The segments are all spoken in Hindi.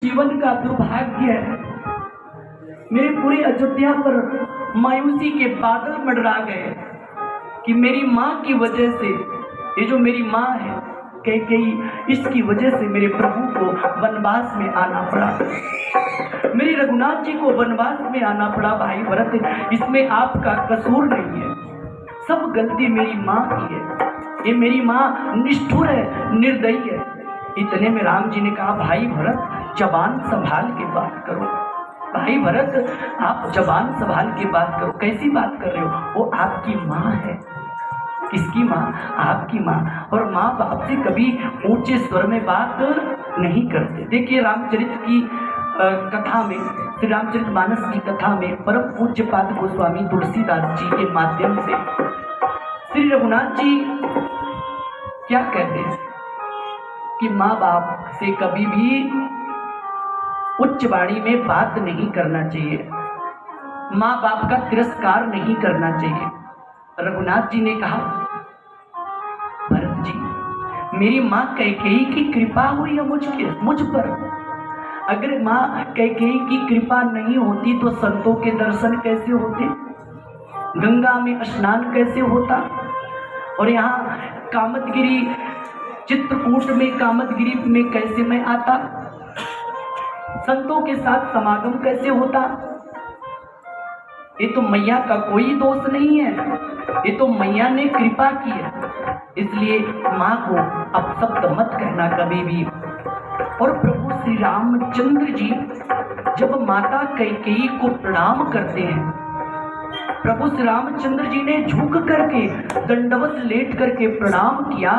जीवन का दुर्भाग्य है। मेरे पूरी अयोध्या पर मायूसी के बादल मंडरा गए कि मेरी माँ की वजह से, ये जो मेरी माँ है कैकेयी, इसकी वजह से मेरे प्रभु को वनवास में आना पड़ा, मेरी रघुनाथ जी को वनवास में आना पड़ा। भाई भरत, इसमें आपका कसूर नहीं है, सब गलती मेरी माँ की है। ये मेरी माँ निष्ठुर है, निर्दयी है। इतने में राम जी ने कहा, भाई भरत जबान संभाल के बात करो। भाई भरत, आप जबान संभाल के बात करो। कैसी बात कर रहे हो? वो आपकी माँ है। किसकी माँ? आपकी माँ। और माँ बाप से कभी ऊंचे स्वर में बात नहीं करते। देखिए रामचरित की कथा में, श्री रामचरितमानस की कथा में परम पूज्यपाद गोस्वामी तुलसीदास जी के माध्यम से श्री रघुनाथ जी क्या कहते हैं कि माँ बाप से कभी भी उच्च वाणी में बात नहीं करना चाहिए, माँ बाप का तिरस्कार नहीं करना चाहिए। रघुनाथ जी ने कहा, भरत जी, मेरी माँ कैकेयी की कृपा हुई है मुझ पर। अगर माँ कैकेयी की कृपा नहीं होती तो संतों के दर्शन कैसे होते, गंगा में स्नान कैसे होता, और यहाँ कामदगिरी चित्रकूट में कामदगिरी में कैसे मैं आता, संतों के साथ समागम कैसे होता। ये तो मैया का कोई दोष नहीं है, ये तो मैया ने कृपा की है। इसलिए माँ को अपशब्द मत कहना कभी भी। और प्रभु श्री रामचंद्र जी जब माता कैकेयी को प्रणाम करते हैं, प्रभु श्री रामचंद्र जी ने झुक करके दंडवत लेट करके प्रणाम किया,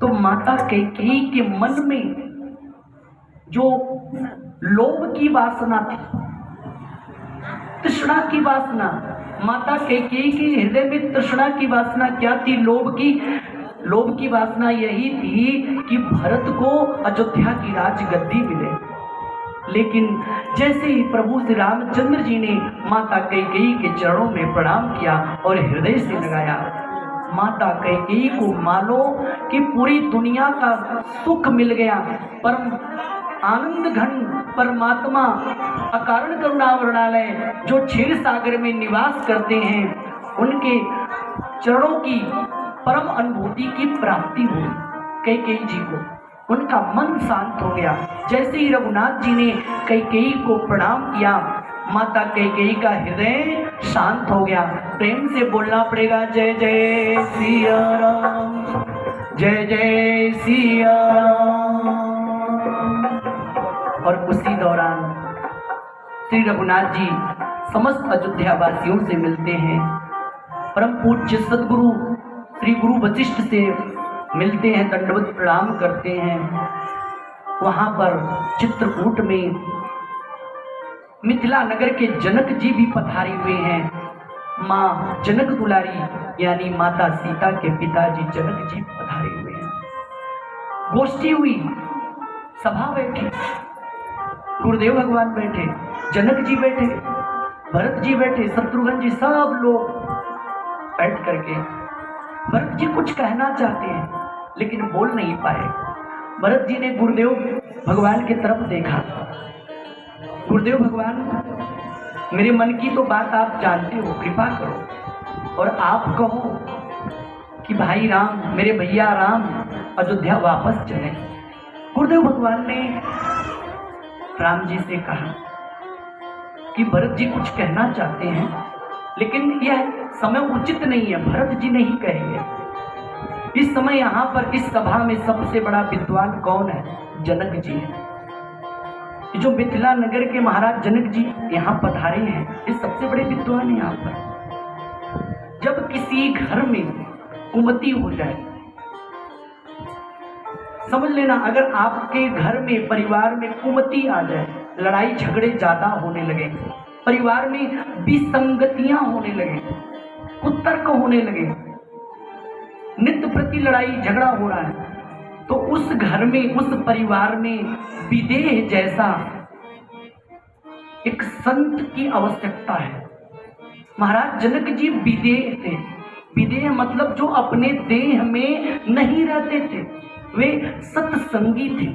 तो माता कैकेयी के मन में जो लोभ की वासना थी, तृष्णा की वासना, माता कैकेयी के हृदय में तृष्णा की वासना क्या थी? लोभ की वासना यही थी कि भरत को अयोध्या की राजगद्दी मिले। लेकिन जैसे ही प्रभु श्री रामचंद्र जी ने माता कैकेयी के चरणों में प्रणाम किया और हृदय से लगाया, माता कैकेयी को मानो कि पूरी दुनिया का सुख मिल गया। परम आनंद घन परमात्मा अकारण करुणावरणालय जो क्षीर सागर में निवास करते हैं, उनके चरणों की परम अनुभूति की प्राप्ति हुई कैकेयी जी को। उनका मन शांत हो गया। जैसे ही रघुनाथ जी ने कैकेयी को प्रणाम किया, माता कैकेयी का हृदय शांत हो गया। प्रेम से बोलना पड़ेगा, जय जय सिया राम, जय जय सिया राम। और उसी दौरान श्री रघुनाथ जी समस्त अयोध्या वासियों से मिलते हैं, परम पूज्य सदगुरु श्री गुरु वशिष्ठ से मिलते हैं, दंडवत प्रणाम करते हैं। वहां पर चित्रकूट में मिथिला नगर के जनक जी भी पधारे हुए हैं। माँ जनक दुलारी यानी माता सीता के पिताजी जनक जी पधारे हुए हैं। गोष्ठी हुई, सभा बैठी, गुरुदेव भगवान बैठे, जनक जी बैठे, भरत जी बैठे, शत्रुघ्न जी, सब लोग बैठ करके भरत जी कुछ कहना चाहते हैं लेकिन बोल नहीं पाए। भरत जी ने गुरुदेव भगवान की तरफ देखा। गुरुदेव भगवान, मेरे मन की तो बात आप जानते हो, कृपा करो और आप कहो कि भाई राम, मेरे भैया राम अयोध्या वापस चले। गुरुदेव भगवान ने राम जी से कहा कि भरत जी कुछ कहना चाहते हैं लेकिन यह समय उचित नहीं है, भरत जी नहीं कहेंगे। इस समय यहाँ पर इस सभा में सबसे बड़ा विद्वान कौन है? जनक जी है। जो मिथिला नगर के महाराज जनक जी यहाँ पधारे हैं, ये सबसे बड़े विद्वान हैं। यहाँ पर जब किसी घर में कुमति हो जाए, समझ लेना, अगर आपके घर में परिवार में कुमति आ जाए, लड़ाई झगड़े ज्यादा होने लगे, परिवार में विसंगतियां होने लगे, कुतर्क होने लगे, नित्य प्रति लड़ाई झगड़ा हो रहा है, तो उस घर में, उस परिवार में विदेह जैसा एक संत की आवश्यकता है। महाराज जनक जी विदेह थे। विदेह मतलब जो अपने देह में नहीं रहते थे, वे सत्संगी थे।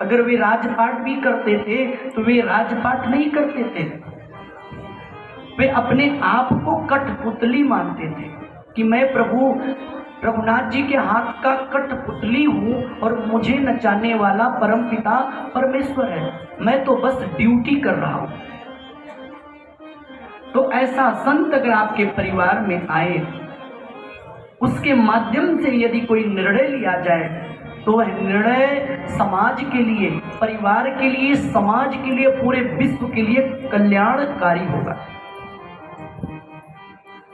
अगर वे राजपाट भी करते थे तो वे राजपाट नहीं करते थे, वे अपने आप को कठपुतली मानते थे कि मैं प्रभु रघुनाथ जी के हाथ का कठपुतली हूँ और मुझे नचाने वाला परमपिता परमेश्वर है, मैं तो बस ड्यूटी कर रहा हूँ। तो ऐसा संत अगर आपके परिवार में आए, उसके माध्यम से यदि कोई निर्णय लिया जाए तो वह निर्णय समाज के लिए, परिवार के लिए, समाज के लिए, पूरे विश्व के लिए कल्याणकारी होगा।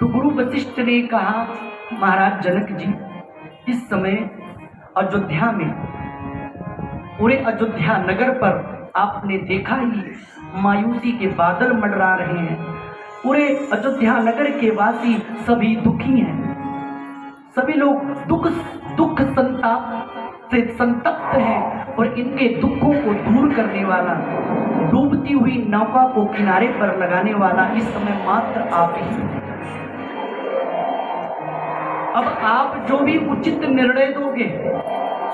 तो गुरु वशिष्ठ ने कहा, महाराज जनक जी, इस समय अयोध्या में, पूरे अयोध्या नगर पर आपने देखा ही मायूसी के बादल मंडरा रहे हैं। पूरे अयोध्या नगर के वासी सभी दुखी हैं, सभी लोग दुख संताप से संतप्त हैं और इनके दुखों को दूर करने वाला, डूबती हुई नौका को किनारे पर लगाने वाला इस समय मात्र आप ही हैं। अब आप जो भी उचित निर्णय दोगे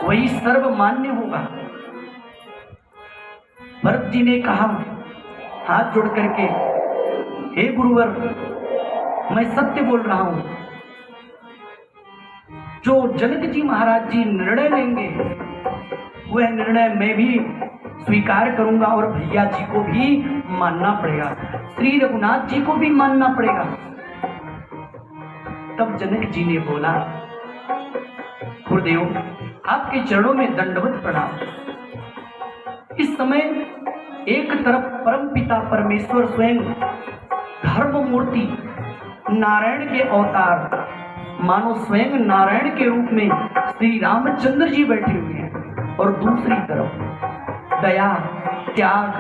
वही सर्वमान्य होगा। भरत जी ने कहा हाथ जोड़ करके, हे गुरुवर, मैं सत्य बोल रहा हूं, जो जनक जी महाराज जी निर्णय लेंगे वह निर्णय मैं भी स्वीकार करूंगा और भैया जी को भी मानना पड़ेगा, श्री रघुनाथ जी को भी मानना पड़ेगा। तब जनक जी ने बोला, गुरुदेव आपके चरणों में दंडवत प्रणाम। इस समय एक तरफ परमपिता परमेश्वर स्वयं धर्म मूर्ति नारायण के अवतार, मानो स्वयं नारायण के रूप में श्री रामचंद्र जी बैठे हुए हैं, और दूसरी तरफ दया, त्याग,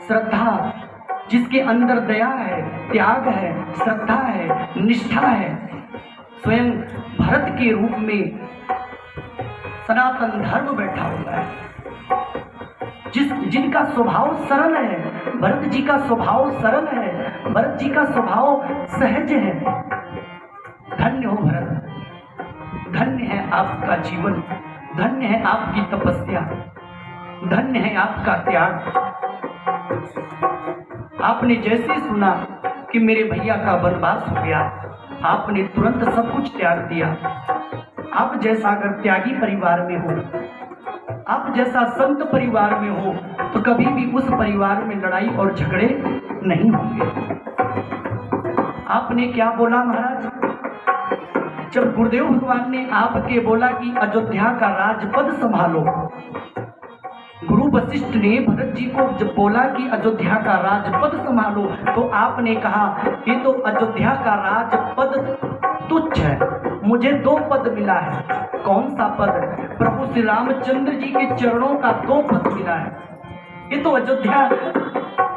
श्रद्धा, जिसके अंदर दया है, त्याग है, श्रद्धा है, निष्ठा है, स्वयं भरत के रूप में सनातन धर्म बैठा हुआ है, जिनका स्वभाव सरल है। भरत जी का स्वभाव सरल है, भरत जी का स्वभाव सहज है। धन्य हो भरत, धन्य है आपका जीवन, धन्य है आपकी तपस्या, धन्य है आपका त्याग। आपने जैसे सुना कि मेरे भैया का वनवास हो गया, आपने तुरंत सब कुछ त्याग दिया। आप जैसा अगर त्यागी परिवार में हो, आप जैसा संत परिवार में हो, तो कभी भी उस परिवार में लड़ाई और झगड़े नहीं होंगे। आपने क्या बोला महाराज? जब गुरुदेव भगवान ने आपके बोला कि अयोध्या का राजपद संभालो, गुरु वशिष्ठ ने भरत जी को जब बोला कि अयोध्या का राजपद संभालो, तो आपने कहा ये तो अयोध्या का राजपद तुच्छ है, मुझे 2 पद मिला है। कौन सा पद? प्रभु श्री रामचंद्र जी के चरणों का 2 पद मिला है। ये तो अयोध्या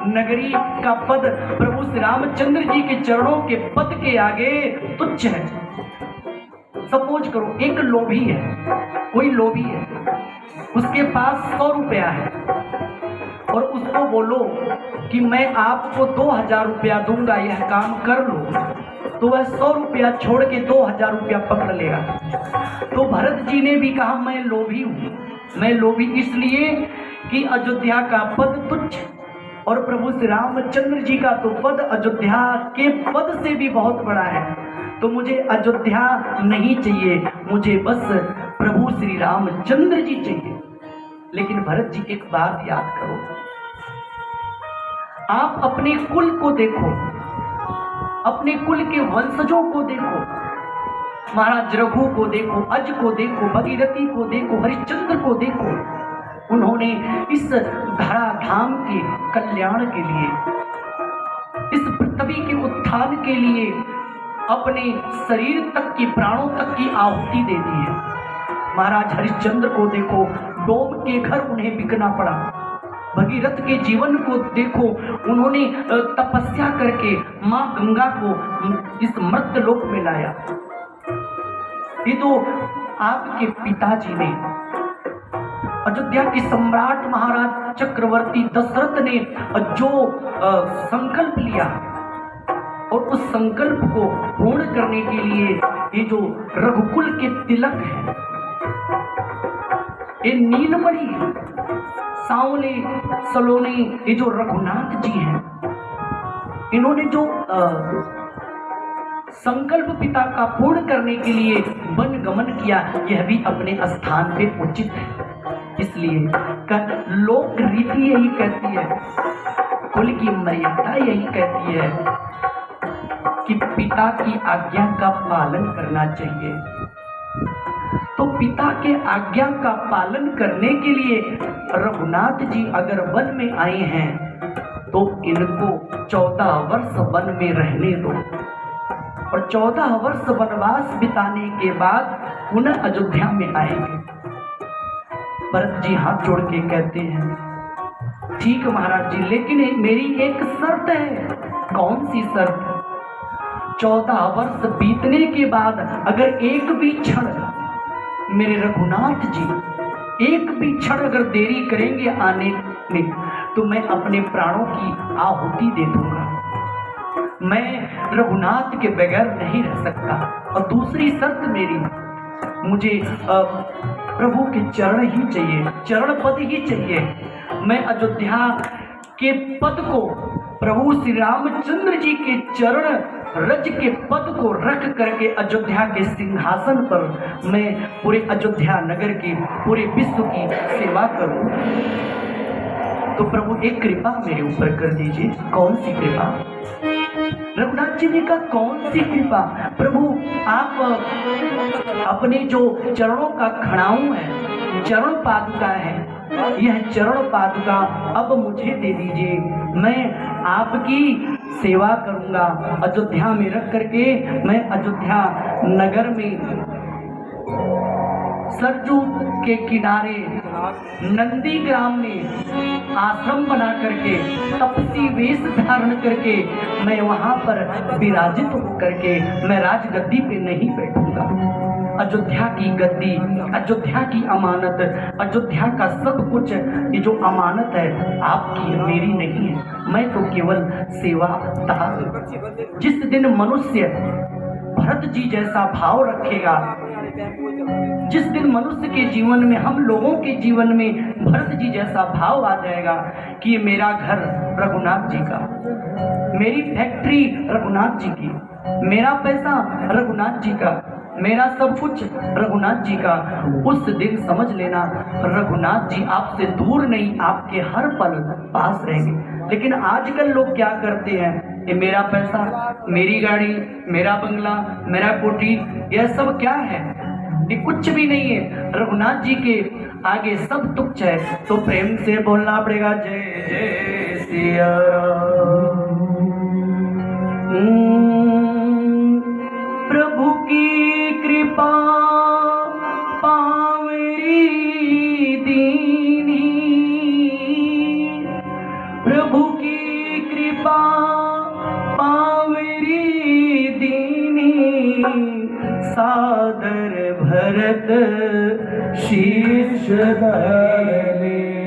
नगरी का पद प्रभु श्री रामचंद्र जी के चरणों के पद के आगे तुच्छ है। सपोज करो एक लोभी है, कोई लोभी है, उसके पास 100 रुपया है और उसको बोलो कि मैं आपको 2000 रुपया दूंगा, यह काम कर लो, तो वह 100 रुपया छोड़ के 2000 रुपया पकड़ लेगा। तो भरत जी ने भी कहा मैं लोभी हूँ, मैं लोभी इसलिए कि अयोध्या का पद तुच्छ और प्रभु श्री रामचंद्र जी का तो पद अयोध्या के पद से भी बहुत बड़ा है, तो मुझे अयोध्या नहीं चाहिए, मुझे बस प्रभु श्री रामचंद्र जी चाहिए। लेकिन भरत जी एक बात याद करो, आप अपने कुल को देखो, अपने कुल के वंशजों को देखो, महाराज रघु को देखो, अज को देखो, भगीरथी को देखो, हरिश्चंद्र को देखो। उन्होंने इस धराधाम के कल्याण के लिए, इस पृथ्वी के उत्थान के लिए अपने शरीर तक की, प्राणों तक की आहुति दे दी है। महाराज हरिश्चंद्र को देखो, डोम के घर उन्हें बिकना पड़ा। भगीरथ के जीवन को देखो, उन्होंने तपस्या करके मां गंगा को इस मर्त्यलोक में लाया। ये तो आपके पिताजी ने, अयोध्या के सम्राट महाराज चक्रवर्ती दशरथ ने जो संकल्प लिया और उस संकल्प को पूर्ण करने के लिए ये जो रघुकुल के तिलक है, ये नीलमणि, सांवले सलोने ये जो रघुनाथ जी हैं, इन्होंने जो संकल्प पिता का पूर्ण करने के लिए वन गमन किया, यह भी अपने स्थान पे उचित है। इसलिए लोक रीति यही कहती है, कुल की मर्यादा यही कहती है कि पिता की आज्ञा का पालन करना चाहिए। तो पिता के आज्ञा का पालन करने के लिए रघुनाथ जी अगर वन में आए हैं तो इनको 14 वर्ष वन में रहने दो, और 14 वर्ष वनवास बिताने के बाद पुनः अयोध्या में आएंगे। भरत जी हाथ जोड़ के कहते हैं, ठीक महाराज जी, लेकिन मेरी एक शर्त है। कौन सी शर्त? 14 वर्ष बीतने के बाद अगर एक भी क्षण मेरे रघुनाथ जी एक भी क्षण अगर देरी करेंगे आने में, तो मैं अपने प्राणों की आहुति दे दूंगा। मैं रघुनाथ के बगैर नहीं रह सकता। और दूसरी शर्त मेरी, मुझे प्रभु के चरण ही चाहिए, चरण पद ही चाहिए। मैं अयोध्या के पद को, प्रभु श्री रामचंद्र जी के चरण रज के पद को रख करके अयोध्या के सिंहासन पर मैं पूरे अयोध्या नगर की, पूरे विश्व की सेवा करूं। तो प्रभु एक कृपा मेरे ऊपर कर दीजिए। कौन सी कृपा? रघुनाथ जी ने कहा, कौन सी कृपा? प्रभु आप अपने जो चरणों का खड़ाऊं है, चरण पादुका है, यह चरण पादुका अब मुझे दे दीजिए। मैं आपकी सेवा करूंगा। अयोध्या में रख करके मैं अयोध्या नगर में सरजू के किनारे नंदी ग्राम में आश्रम बना करके, तपसी वेश धारण करके मैं वहां पर विराजित होकर के मैं राजगद्दी पे नहीं बैठूंगा। अयोध्या की गद्दी, अयोध्या की अमानत, अयोध्या का सब कुछ, ये जो अमानत है आपकी है, मेरी नहीं है। मैं तो केवल सेवादार। जिस दिन मनुष्य भरत जी जैसा भाव रखेगा, जिस दिन मनुष्य के जीवन में, हम लोगों के जीवन में भरत जी जैसा भाव आ जाएगा कि ये मेरा घर रघुनाथ जी का, मेरी फैक्ट्री रघुनाथ जी की, मेरा पैसा रघुनाथ जी का, मेरा सब कुछ रघुनाथ जी का, उस दिन समझ लेना रघुनाथ जी आपसे दूर नहीं, आपके हर पल पास रहेंगे। लेकिन आजकल लोग क्या करते हैं, ये मेरा पैसा, मेरी गाड़ी, मेरा बंगला, मेरा कोठी, यह सब क्या है? ये कुछ भी नहीं है। रघुनाथ जी के आगे सब तुच्छ है। तो प्रेम से बोलना पड़ेगा, जय जय सिया राम। प्रभु की कृपा पावरी दीनी, प्रभु की कृपा पावरी दीनी, सादर भरत शीश धर ले।